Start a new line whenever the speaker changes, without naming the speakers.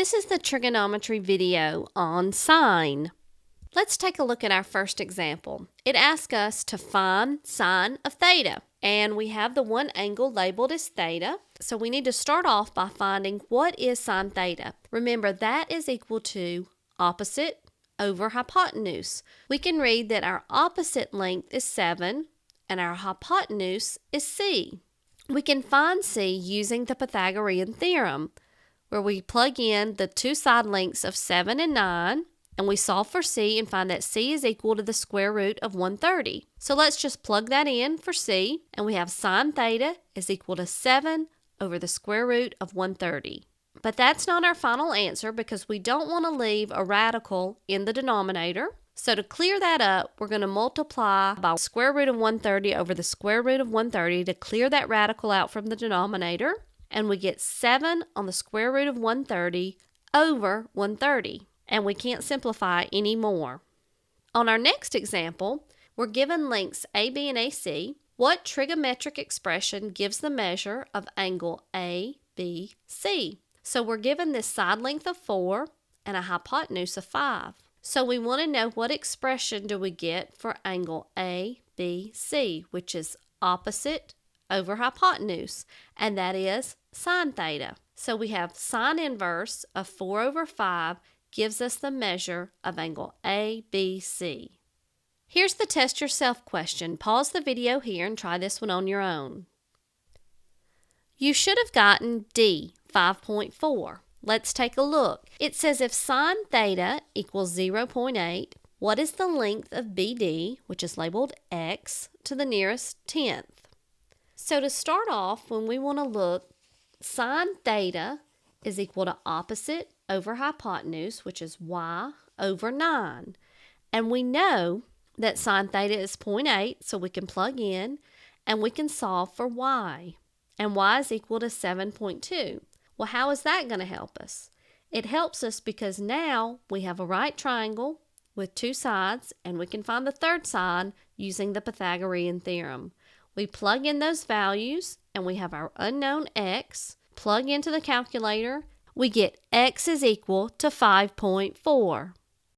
This is the trigonometry video on sine. Let's take a look at our first example. It asks us to find sine of theta, and we have the one angle labeled as theta. So we need to start off by finding what is sine theta. Remember, that is equal to opposite over hypotenuse. We can read that our opposite length is 7 and our hypotenuse is c. We can find c using the Pythagorean Theorem, where we plug in the two side lengths of 7 and 9, and we solve for c and find that c is equal to the square root of 130. So let's just plug that in for c, and we have sine theta is equal to 7 over the square root of 130. But that's not our final answer because we don't want to leave a radical in the denominator. So to clear that up, we're going to multiply by square root of 130 over the square root of 130 to clear that radical out from the denominator. And we get 7 on the square root of 130 over 130. And we can't simplify any more. On our next example, we're given lengths AB and AC. What trigonometric expression gives the measure of angle ABC? So we're given this side length of 4 and a hypotenuse of 5. So we want to know what expression do we get for angle ABC, which is opposite over hypotenuse, and that is sine theta. So we have sine inverse of 4 over 5 gives us the measure of angle ABC. Here's the test yourself question. Pause the video here and try this one on your own. You should have gotten D, 5.4. Let's take a look. It says if sine theta equals 0.8, what is the length of BD, which is labeled X, to the nearest tenth? So to start off, when we want to look, sine theta is equal to opposite over hypotenuse, which is y over 9. And we know that sine theta is 0.8, so we can plug in, and we can solve for y. And y is equal to 7.2. Well, how is that going to help us? It helps us because now we have a right triangle with two sides, and we can find the third side using the Pythagorean Theorem. We plug in those values, and we have our unknown x. Plug into the calculator. We get x is equal to 5.4.